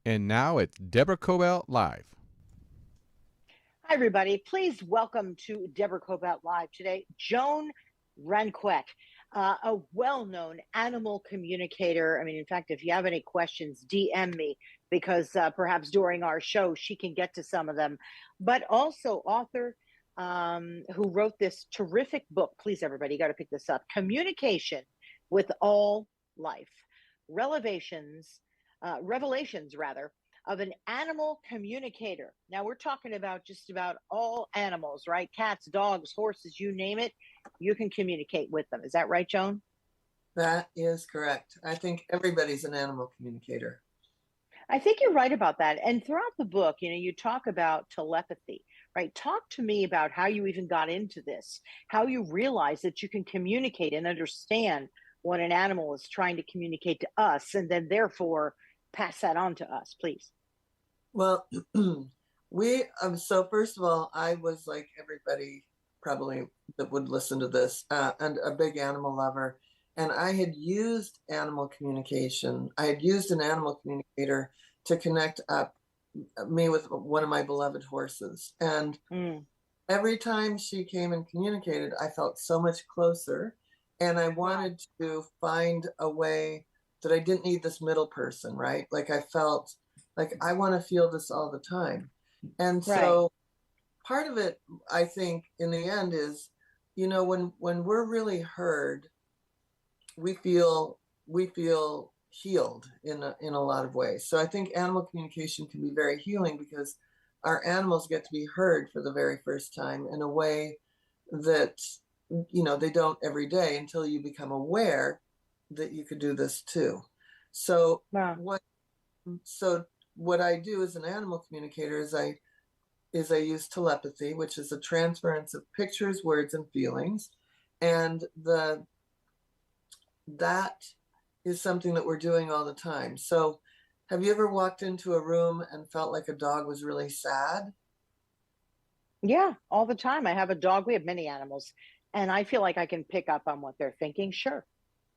And now it's Deborah Kobylt Live. Hi, everybody. Please welcome to Deborah Kobylt Live today, Joan Ranquet, a well-known animal communicator. I mean, in fact, if you have any questions, DM me because perhaps during our show she can get to some of them. But also author who wrote this terrific book. Please, everybody, you got to pick this up. Communication with All Life. Revelations rather, of an animal communicator. Now we're talking about just about all animals, right? Cats, dogs, horses, you name it, you can communicate with them. Is that right, Joan? That is correct. I think everybody's an animal communicator. I think you're right about that. And throughout the book, you talk about telepathy, right? Talk to me about how you even got into this, how you realize that you can communicate and understand what an animal is trying to communicate to us, and then therefore pass that on to us, please. Well, so first of all, I was like everybody probably that would listen to this, and a big animal lover. And I had used animal communication. I had used an animal communicator to connect up me with one of my beloved horses. And every time she came and communicated, I felt so much closer. And I wanted to find a way that I didn't need this middle person, right? Like I felt like I want to feel this all the time. And so part of it, I think, in the end is, when we're really heard, we feel healed in a lot of ways. So I think animal communication can be very healing because our animals get to be heard for the very first time in a way that they don't every day until you become aware that you could do this too. So what I do as an animal communicator is I use telepathy, which is a transference of pictures, words, and feelings. And that is something that we're doing all the time. So have you ever walked into a room and felt like a dog was really sad? Yeah, all the time. I have a dog. We have many animals, and I feel like I can pick up on what they're thinking. Sure.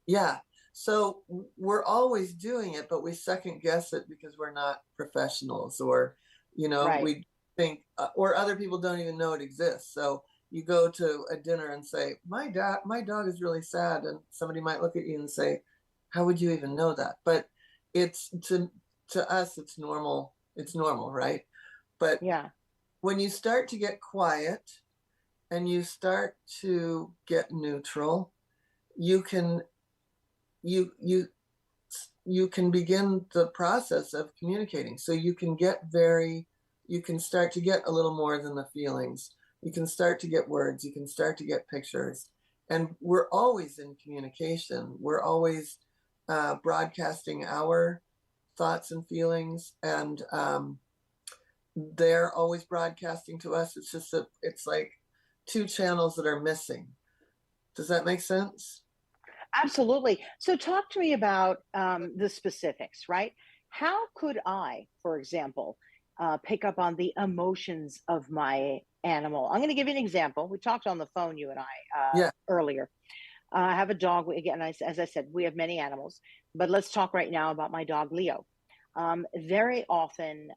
Yeah. So we're always doing it, but we second guess it because we're not professionals, or, Right. we think, or other people don't even know it exists. So you go to a dinner and say, my dog is really sad. And somebody might look at you and say, how would you even know that? But it's to us, it's normal. It's normal, right? But Yeah. when you start to get quiet and you start to get neutral, you can you can begin the process of communicating. So you can start to get a little more than the feelings. You can start to get words, you can start to get pictures. And we're always in communication. We're always broadcasting our thoughts and feelings, and they're always broadcasting to us. It's just that it's like two channels that are missing. Does that make sense? Absolutely. So, talk to me about the specifics, right? How could I, for example, pick up on the emotions of my animal? I'm going to give you an example. We talked on the phone, you and I, Yeah. earlier. I have a dog. Again, as I said, we have many animals, but let's talk right now about my dog, Leo. Very often,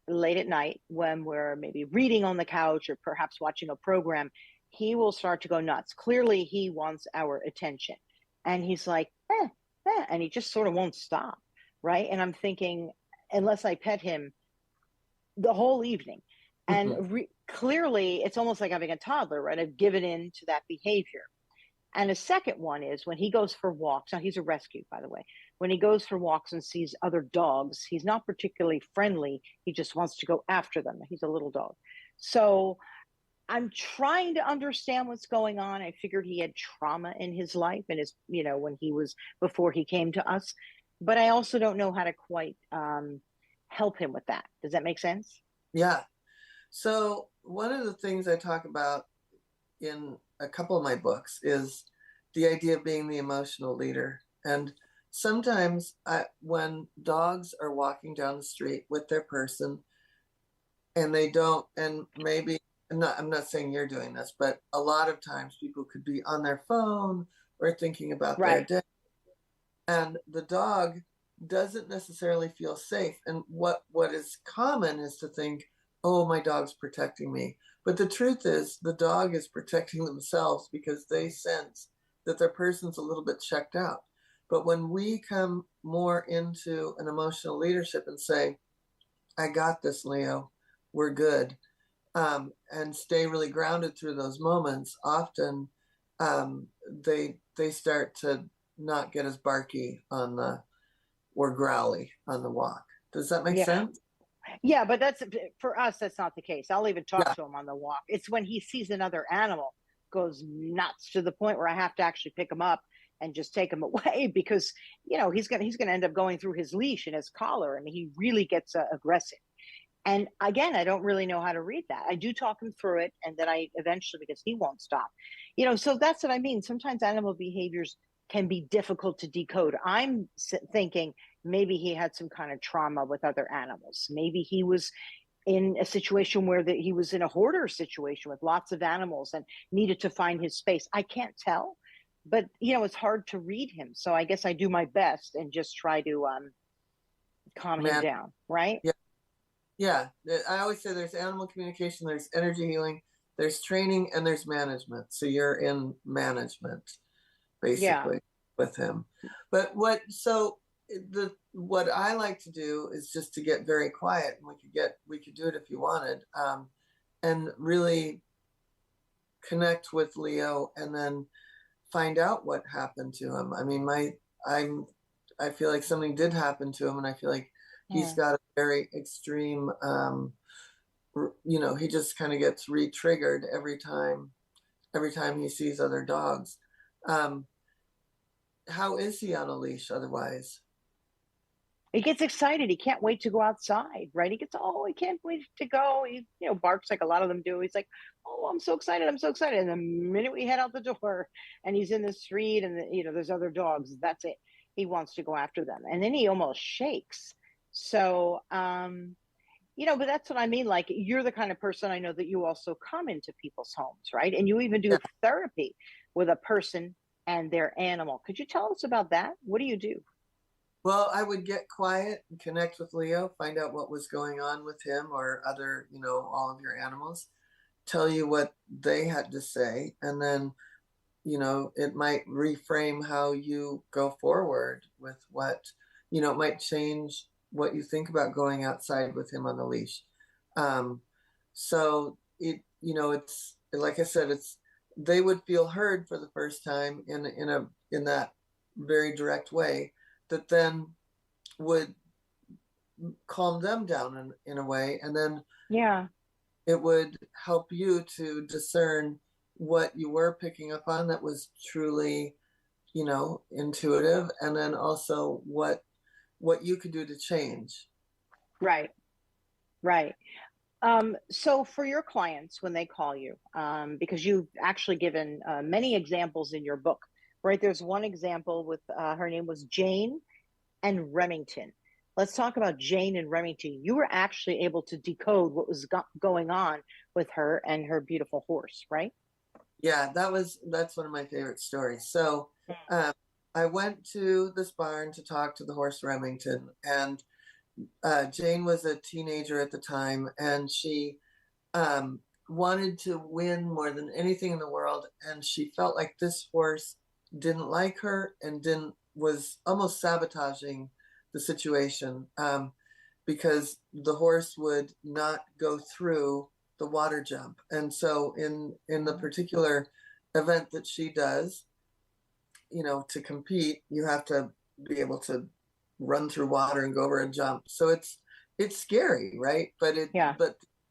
late at night, when we're maybe reading on the couch or perhaps watching a program, he will start to go nuts. Clearly, he wants our attention. And he's like, and he just sort of won't stop. Right. And I'm thinking, unless I pet him the whole evening. And clearly, it's almost like having a toddler, right? I've given in to that behavior. And a second one is when he goes for walks. Now, he's a rescue, by the way. When he goes for walks and sees other dogs, he's not particularly friendly. He just wants to go after them. He's a little dog. So I'm trying to understand what's going on. I figured he had trauma in his life and when he was before he came to us. But I also don't know how to quite help him with that. Does that make sense? Yeah. So one of the things I talk about in a couple of my books is the idea of being the emotional leader. And sometimes when dogs are walking down the street with their person and they don't, and maybe I'm not saying you're doing this, but a lot of times people could be on their phone or thinking about their Right. day. And the dog doesn't necessarily feel safe. And what is common is to think, oh, my dog's protecting me. But the truth is the dog is protecting themselves because they sense that their person's a little bit checked out. But when we come more into an emotional leadership and say, I got this, Leo, we're good, and stay really grounded through those moments, often they start to not get as barky on the or growly on the walk. Does that make Yeah. sense? Yeah, but that's for us, that's not the case. I'll even talk Yeah. to him on the walk. It's when he sees another animal goes nuts to the point where I have to actually pick him up and just take him away because he's gonna end up going through his leash and his collar, and he really gets aggressive. And again, I don't really know how to read that. I do talk him through it, and then I eventually, because he won't stop. So that's what I mean. Sometimes animal behaviors can be difficult to decode. I'm thinking maybe he had some kind of trauma with other animals. Maybe he was in a situation where he was in a hoarder situation with lots of animals and needed to find his space. I can't tell, but it's hard to read him. So I guess I do my best and just try to calm him down, right? Yeah. Yeah. I always say there's animal communication, there's energy healing, there's training, and there's management. So you're in management basically with him. But what I like to do is just to get very quiet, and we could do it if you wanted, and really connect with Leo and then find out what happened to him. I mean, I feel like something did happen to him, and I feel like he's got a very extreme, he just kind of gets re-triggered every time he sees other dogs. How is he on a leash otherwise? He gets excited. He can't wait to go outside, right? He can't wait to go. He, barks like a lot of them do. He's like, oh, I'm so excited. I'm so excited. And the minute we head out the door and he's in the street and, there's other dogs, that's it. He wants to go after them. And then he almost shakes. So, but that's what I mean. Like, you're the kind of person I know that you also come into people's homes, right? And you even do therapy with a person and their animal. Could you tell us about that? What do you do? Well, I would get quiet and connect with Leo, find out what was going on with him or other, all of your animals, tell you what they had to say, and then, it might reframe how you go forward with what, it might change what you think about going outside with him on the leash. So it's like I said, they would feel heard for the first time in that very direct way that then would calm them down in a way. And then it would help you to discern what you were picking up on that was truly, intuitive. And then also what you could do to change. Right. So for your clients, when they call you, because you've actually given many examples in your book, right? There's one example with her name was Jane and Remington. Let's talk about Jane and Remington. You were actually able to decode what was going on with her and her beautiful horse, right? Yeah, that's one of my favorite stories. So I went to this barn to talk to the horse Remington, and Jane was a teenager at the time, and she wanted to win more than anything in the world, and she felt like this horse didn't like her and was almost sabotaging the situation, because the horse would not go through the water jump. And so in the particular event that she does, to compete, you have to be able to run through water and go over and jump. So it's scary, right? But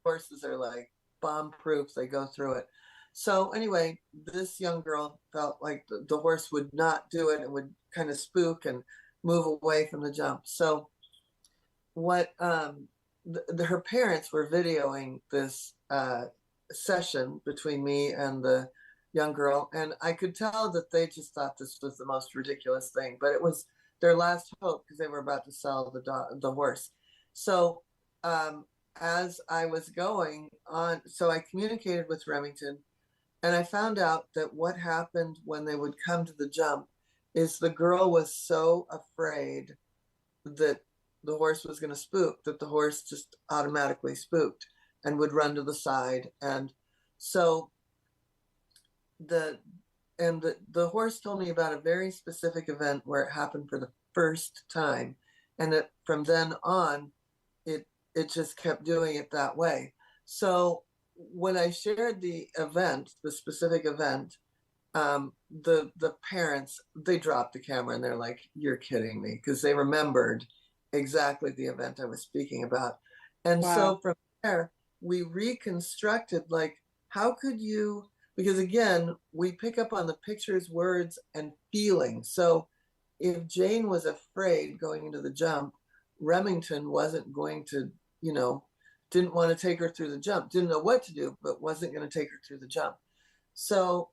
horses are like bomb proof. They go through it. So anyway, this young girl felt like the horse would not do it and would kind of spook and move away from the jump. So what her parents were videoing this session between me and the young girl, and I could tell that they just thought this was the most ridiculous thing, but it was their last hope because they were about to sell the horse. So as I was going on, so I communicated with Remington, and I found out that what happened when they would come to the jump is the girl was so afraid that the horse was going to spook, that the horse just automatically spooked and would run to the side. And so the horse told me about a very specific event where it happened for the first time, and that from then on it just kept doing it that way. So when I shared the event, the specific event, the parents, they dropped the camera and they're like, "You're kidding me," because they remembered exactly the event I was speaking about. And Wow. so from there we reconstructed, like, how could you, because again, we pick up on the pictures, words, and feelings. So if Jane was afraid going into the jump, Remington wasn't going to, didn't want to take her through the jump, didn't know what to do, but wasn't going to take her through the jump. So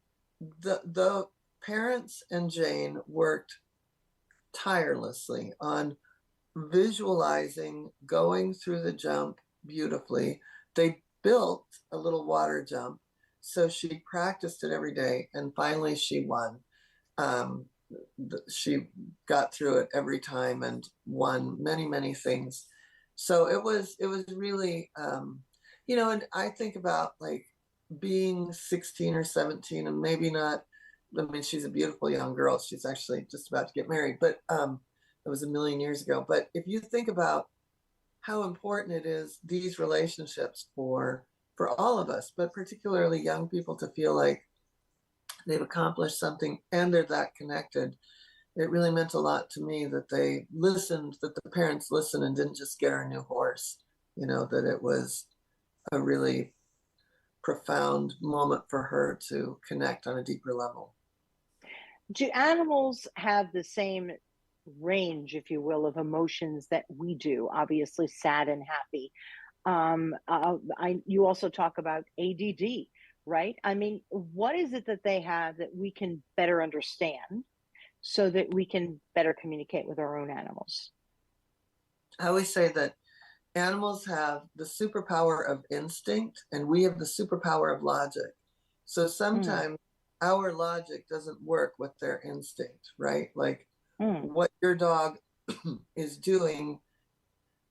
the parents and Jane worked tirelessly on visualizing going through the jump beautifully. They built a little water jump, so she practiced it every day, and finally she won. She got through it every time and won many, many things. So it was really, and I think about like being 16 or 17 and maybe not, I mean, she's a beautiful young girl. She's actually just about to get married, but it was a million years ago. But if you think about how important it is, these relationships for all of us, but particularly young people, to feel like they've accomplished something and they're that connected. It really meant a lot to me that they listened, that the parents listened and didn't just get her a new horse, that it was a really profound moment for her to connect on a deeper level. Do animals have the same range, if you will, of emotions that we do? Obviously, sad and happy. You also talk about ADD, right? I mean, what is it that they have that we can better understand so that we can better communicate with our own animals? I always say that animals have the superpower of instinct and we have the superpower of logic. So sometimes our logic doesn't work with their instinct, right? Like what your dog is doing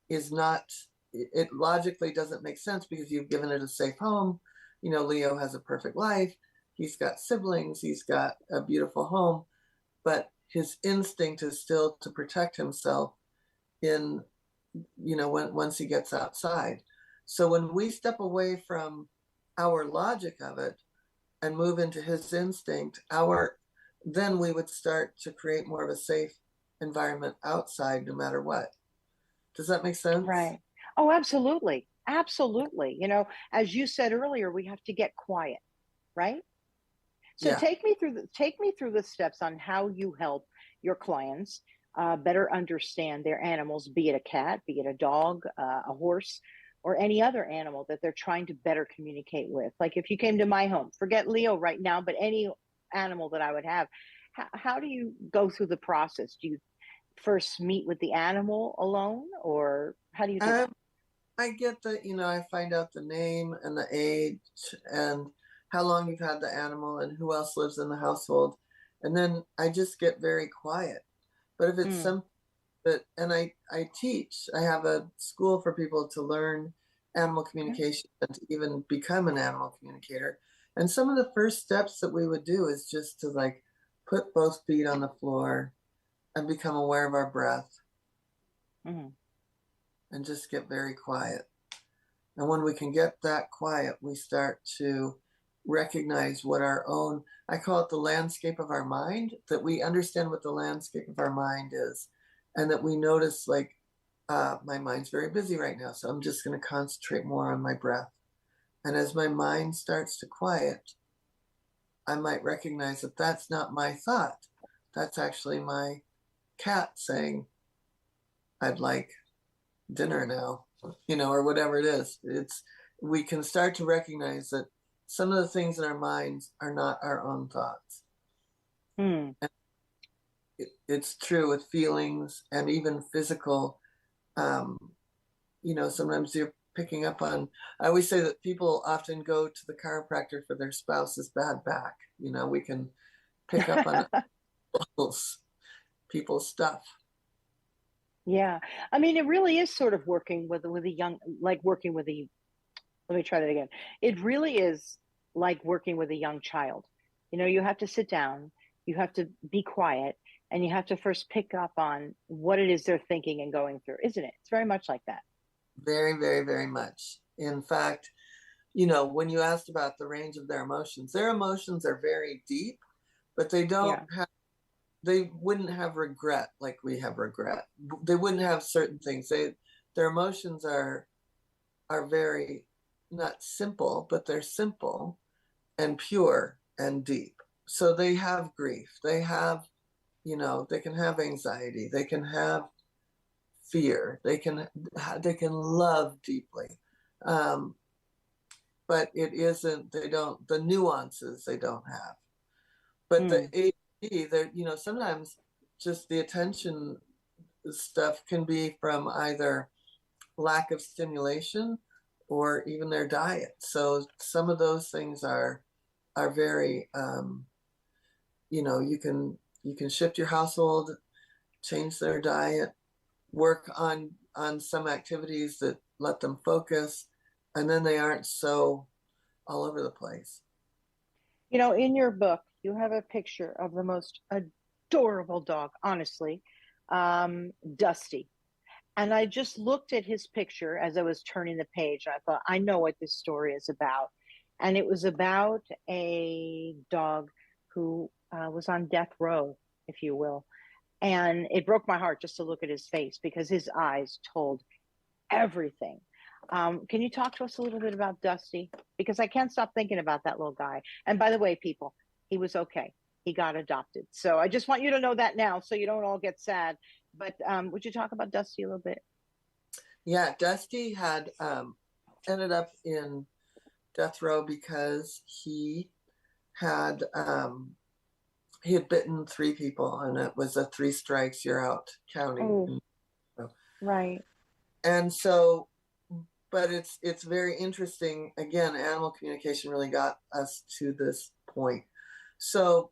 is not, it logically doesn't make sense because you've given it a safe home. Leo has a perfect life. He's got siblings. He's got a beautiful home, but his instinct is still to protect himself once he gets outside. So when we step away from our logic of it and move into his instinct, then we would start to create more of a safe environment outside, no matter what. Does that make sense? Right. Oh, absolutely. Absolutely. As you said earlier, we have to get quiet, right? So yeah. take me through the steps on how you help your clients better understand their animals, be it a cat, be it a dog, a horse, or any other animal that they're trying to better communicate with. Like if you came to my home, forget Leo right now, but any animal that I would have, how do you go through the process? Do you first meet with the animal alone, or how do you do that? I get I find out the name and the age and how long you've had the animal and who else lives in the household. And then I just get very quiet. But if it's something and I teach, I have a school for people to learn animal communication and to even become an animal communicator. And some of the first steps that we would do is just to like put both feet on the floor and become aware of our breath. And just get very quiet. And when we can get that quiet, we start to recognize what our own, I call it the landscape of our mind, that we understand what the landscape of our mind is. And that we notice like, my mind's very busy right now, so I'm just going to concentrate more on my breath. And as my mind starts to quiet, I might recognize that that's not my thought. That's actually my cat saying, I'd like dinner now, or whatever it is. We can start to recognize that some of the things in our minds are not our own thoughts. And it's true with feelings and even physical. Sometimes you're picking up on, I always say that people often go to the chiropractor for their spouse's bad back. We can pick up on people's stuff. Yeah. I mean, it really is sort of working with a young, like working with a, let me try that again. It really is like working with a young child. You know, you have to sit down, you have to be quiet, and you have to first pick up on what it is they're thinking and going through, isn't it? It's very much like that. Very, very, very much. In fact, you know, when you asked about the range of their emotions are very deep, but they don't Yeah. have, they wouldn't have regret like we have regret. They wouldn't have certain things. Their emotions are very not simple, but they're simple and pure and deep. So they have grief. They have, you know, they can have anxiety. They can have fear. They can love deeply. Um, but it isn't, they don't, the nuances they don't have. But the Mm. ADD, they're, you know, sometimes just the attention stuff can be from either lack of stimulation or even their diet. So some of those things are very, you know, you can shift your household, change their diet, work on some activities that let them focus, and then they aren't so all over the place. You know, in your book, you have a picture of the most adorable dog, honestly, Dusty. And I just looked at his picture as I was turning the page. And I thought, I know what this story is about. And it was about a dog who was on death row, if you will. And it broke my heart just to look at his face because his eyes told everything. Can you talk to us a little bit about Dusty? Because I can't stop thinking about that little guy. And by the way, people, he was okay. He got adopted. So I just want you to know that now so you don't all get sad. But would you talk about Dusty a little bit? Yeah, Dusty had ended up in death row because had he had bitten three people, and it was a three strikes you're out county. Oh, right. And so, but it's very interesting. Again, animal communication really got us to this point. So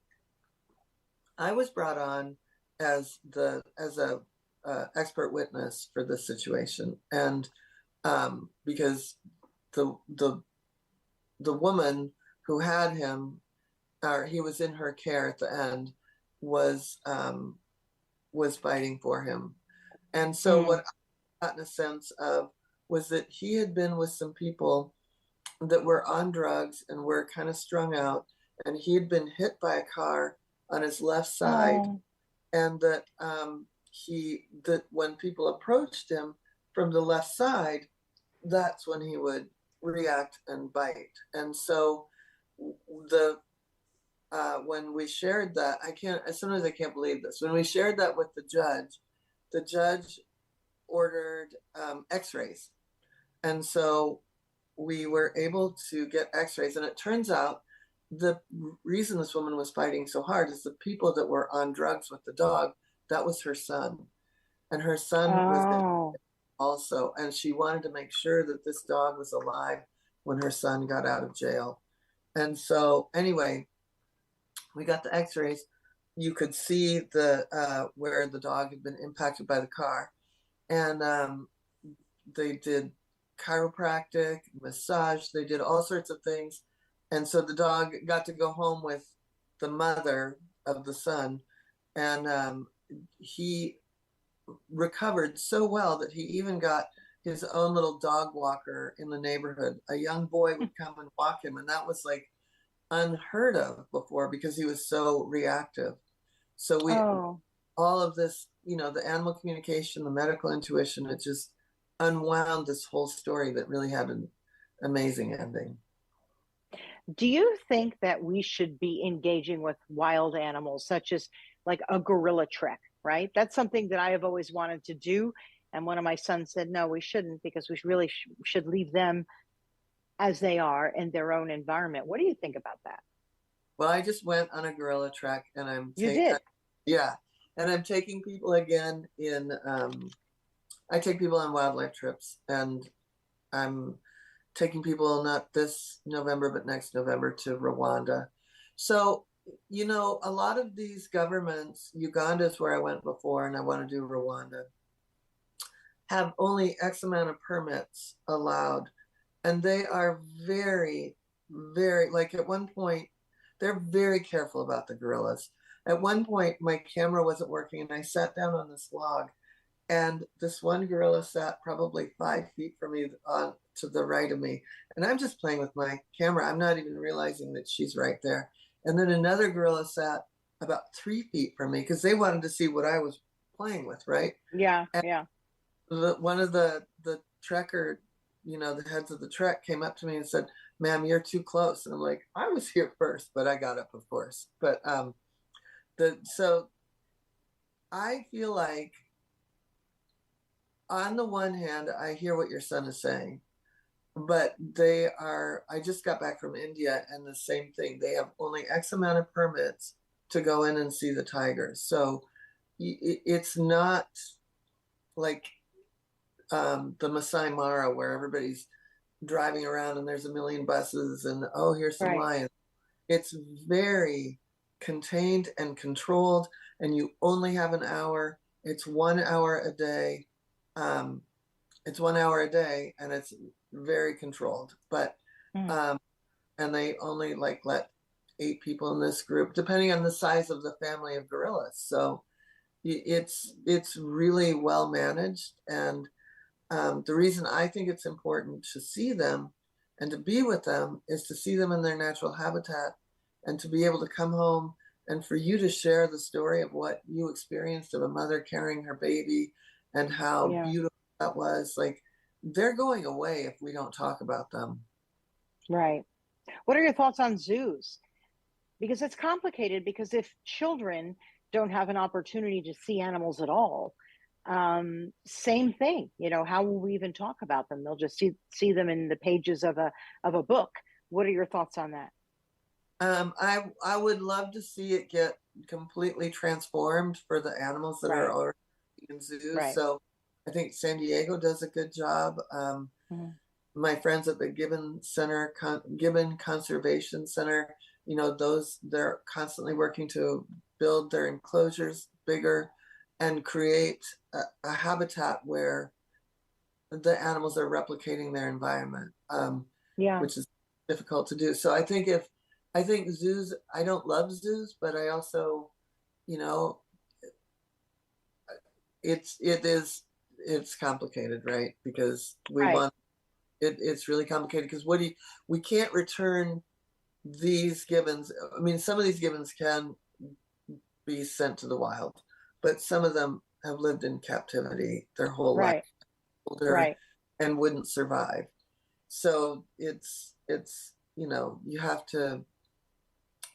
I was brought on as a expert witness for this situation, and because the the woman who had him, or he was in her care at the end, was was fighting for him. And so what Mm. I got in a sense of was that he had been with some people that were on drugs and were kind of strung out, and he had been hit by a car on his left side, Oh, and that that when people approached him from the left side, that's when he would react and bite. And so the when we shared that, sometimes I can't believe this. When we shared that with the judge ordered X-rays, and so we were able to get X-rays. And it turns out the reason this woman was fighting so hard is the people that were on drugs with the dog. That was her son, and her son was oh, also, and she wanted to make sure that this dog was alive when her son got out of jail. And so, anyway, we got the X-rays. You could see the where the dog had been impacted by the car, and they did chiropractic, massage. They did all sorts of things, and so the dog got to go home with the mother of the son, and he recovered so well that he even got his own little dog walker in the neighborhood. A young boy would come and walk him, and that was like unheard of before because he was so reactive. So we oh. all of this, you know, the animal communication, the medical intuition, it just unwound this whole story that really had an amazing ending. Do you think that we should be engaging with wild animals, such as like a gorilla trek, right? That's something that I have always wanted to do. And one of my sons said, no, we shouldn't because we really should leave them as they are in their own environment. What do you think about that? Well, I just went on a gorilla trek, and You did. yeah, and I'm taking people again I take people on wildlife trips, and I'm taking people not this November, but next November to Rwanda. So, you know, a lot of these governments, Uganda is where I went before, and I want to do Rwanda. have only X amount of permits allowed. And they are very, very, like at one point, they're very careful about the gorillas. At one point, my camera wasn't working and I sat down on this log, and this one gorilla sat probably 5 feet from me on to the right of me. And I'm just playing with my camera. I'm not even realizing that she's right there. And then another gorilla sat about 3 feet from me because they wanted to see what I was playing with, right? Yeah, And yeah. one of the trekker, the heads of the trek came up to me and said, "Ma'am, you're too close." And I'm like, "I was here first," but I got up, of course. But so I feel like, on the one hand, I hear what your son is saying, but I just got back from India, and the same thing. They have only X amount of permits to go in and see the tigers. So it's not like the Masai Mara, where everybody's driving around and there's a million buses and, oh, here's some Right. lions. It's very contained and controlled, and you only have an hour. It's 1 hour a day. It's 1 hour a day, and it's very controlled. But and they only let 8 people in this group, depending on the size of the family of gorillas. So it's really well managed. And the reason I think it's important to see them and to be with them is to see them in their natural habitat, and to be able to come home and for you to share the story of what you experienced of a mother carrying her baby and how beautiful that was. Like, they're going away if we don't talk about them. Right. What are your thoughts on zoos? Because it's complicated, because if children don't have an opportunity to see animals at all, same thing, how will we even talk about them? They'll just see them in the pages of a book. What are your thoughts on that? I would love to see it get completely transformed for the animals that are already in zoos. Right. So I think San Diego does a good job. My friends at the Gibbon Conservation Center, they're constantly working to build their enclosures bigger and create a habitat where the animals are replicating their environment, which is difficult to do. So I think zoos, I don't love zoos, but I also, it's complicated, right? Because it's really complicated, because we can't return these gibbons. I mean, some of these gibbons can be sent to the wild, but some of them have lived in captivity their whole life, older, and wouldn't survive. So it's you have to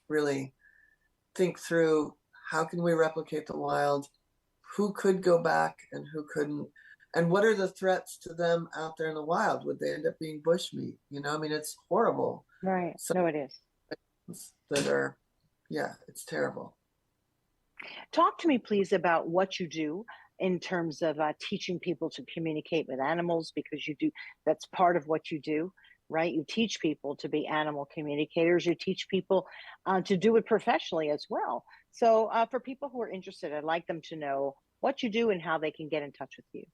really think through, how can we replicate the wild? Who could go back and who couldn't? And what are the threats to them out there in the wild? Would they end up being bushmeat? I mean, it's horrible. Right. So, no, it is. It's terrible. Talk to me, please, about what you do in terms of teaching people to communicate with animals, because that's part of what you do, right? You teach people to be animal communicators. You teach people to do it professionally as well. So for people who are interested, I'd like them to know what you do and how they can get in touch with you.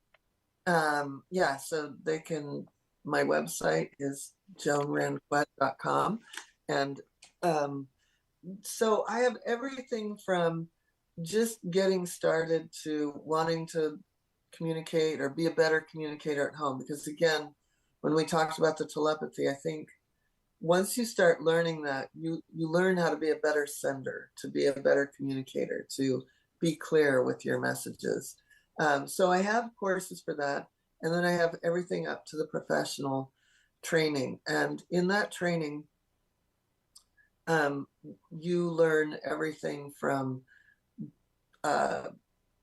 So they can, my website is joanranquet.com. And so I have everything from just getting started to wanting to communicate or be a better communicator at home. Because again, when we talked about the telepathy, I think once you start learning that, you learn how to be a better sender, to be a better communicator, to be clear with your messages. So I have courses for that. And then I have everything up to the professional training. And in that training, you learn everything from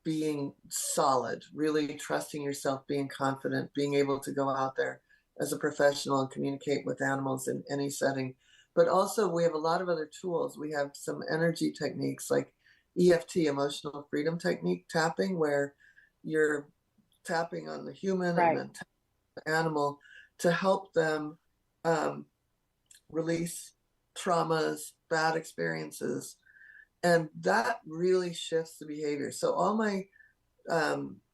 being solid, really trusting yourself, being confident, being able to go out there as a professional and communicate with animals in any setting. But also we have a lot of other tools. We have some energy techniques like EFT, emotional freedom technique tapping, where you're tapping on the human and then the animal to help them release traumas, bad experiences. And that really shifts the behavior. So all my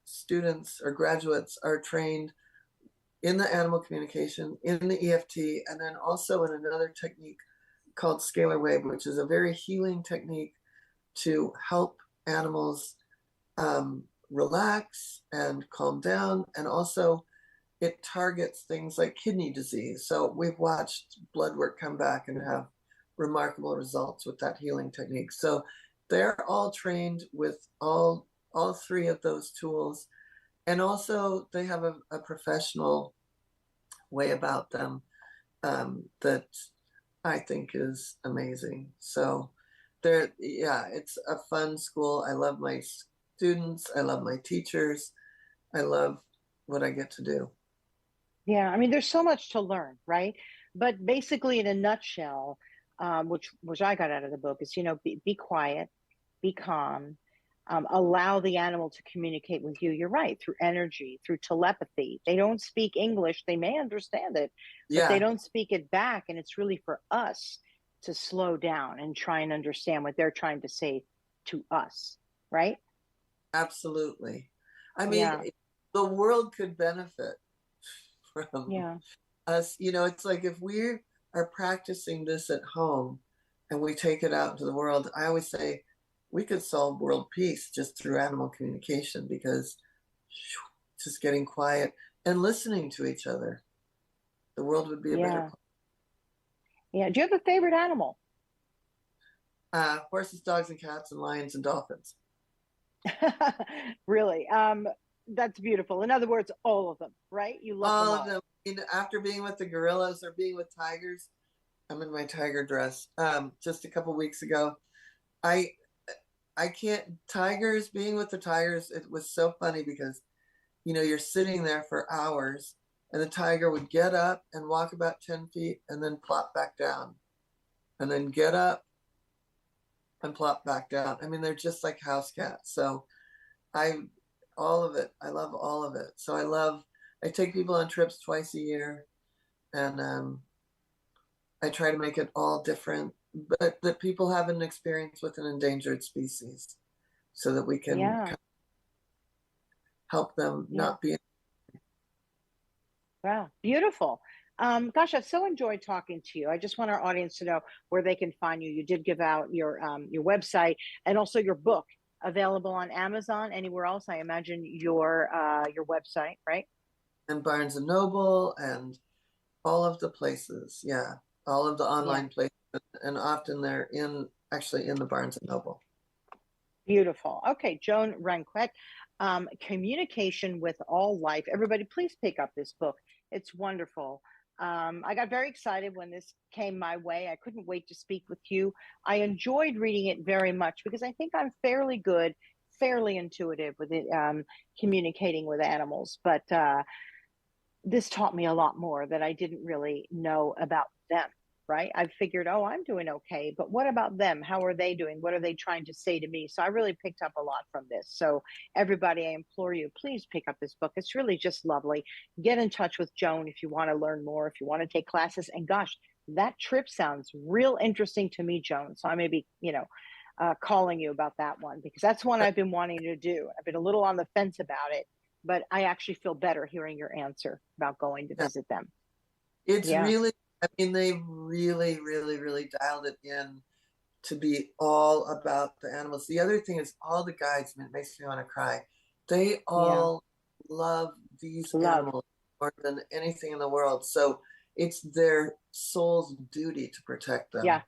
students or graduates are trained in the animal communication, in the EFT, and then also in another technique called scalar wave, which is a very healing technique to help animals relax and calm down. And also it targets things like kidney disease. So we've watched blood work come back and have remarkable results with that healing technique. So they're all trained with all three of those tools. And also they have a professional way about them that I think is amazing. So it's a fun school. I love my students. I love my teachers. I love what I get to do. Yeah, I mean, there's so much to learn, right? But basically, in a nutshell, which I got out of the book is, be quiet, be calm, allow the animal to communicate with you. You're right, through energy, through telepathy. They don't speak English. They may understand it, but they don't speak it back. And it's really for us to slow down and try and understand what they're trying to say to us, right? Absolutely. I mean, the world could benefit from us. It's like if we are practicing this at home and we take it out into the world, I always say we could solve world peace just through animal communication, because just getting quiet and listening to each other, the world would be a better place. Yeah. Do you have a favorite animal? Horses, dogs, and cats, and lions and dolphins. Really? That's beautiful. In other words, all of them, right? You love all them of them. After being with the gorillas or being with tigers, I'm in my tiger dress. Just a couple weeks ago, I can't. Tigers, being with the tigers, it was so funny because, you're sitting there for hours, and the tiger would get up and walk about 10 feet and then plop back down, and then get up and plop back down. I mean, they're just like house cats. So all of it. I love all of it. So I take people on trips twice a year, and I try to make it all different, but that people have an experience with an endangered species so that we can help them not be. Wow, beautiful. Gosh, I've so enjoyed talking to you. I just want our audience to know where they can find you. You did give out your website and also your book, available on Amazon. Anywhere else? I imagine your website, right? And Barnes and Noble and all of the places. Yeah, all of the online places, and often they're actually in the Barnes and Noble. Beautiful. Okay, Joan Ranquet, Communication with All Life. Everybody, please pick up this book. It's wonderful. I got very excited when this came my way. I couldn't wait to speak with you. I enjoyed reading it very much because I think I'm fairly good, fairly intuitive with it, communicating with animals. But this taught me a lot more that I didn't really know about them, right? I figured, oh, I'm doing okay, but what about them? How are they doing? What are they trying to say to me? So I really picked up a lot from this. So everybody, I implore you, please pick up this book. It's really just lovely. Get in touch with Joan if you want to learn more, if you want to take classes. And gosh, that trip sounds real interesting to me, Joan. So I may be, calling you about that one, because that's one I've been wanting to do. I've been a little on the fence about it, but I actually feel better hearing your answer about going to visit them. It's really, I mean, they really, really, really dialed it in to be all about the animals. The other thing is all the guides, and it makes me want to cry. They all love these animals more than anything in the world. So it's their soul's duty to protect them.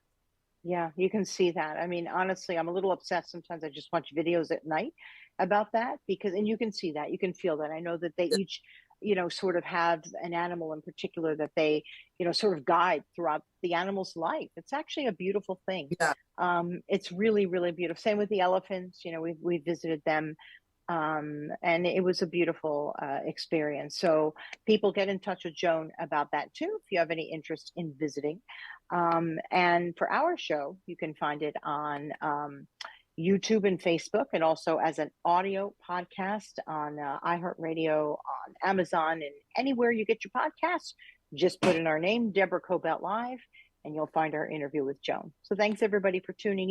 Yeah, you can see that. I mean, honestly, I'm a little obsessed. Sometimes I just watch videos at night about that and you can see that, you can feel that. I know that they each, sort of have an animal in particular that they, sort of guide throughout the animal's life. It's actually a beautiful thing. It's really, really beautiful. Same with the elephants. We visited them. And it was a beautiful experience. So people, get in touch with Joan about that too, if you have any interest in visiting. And for our show, you can find it on YouTube and Facebook, and also as an audio podcast on iHeartRadio, on Amazon, and anywhere you get your podcasts. Just put in our name, Deborah Kobylt Live, and you'll find our interview with Joan. So thanks everybody for tuning in.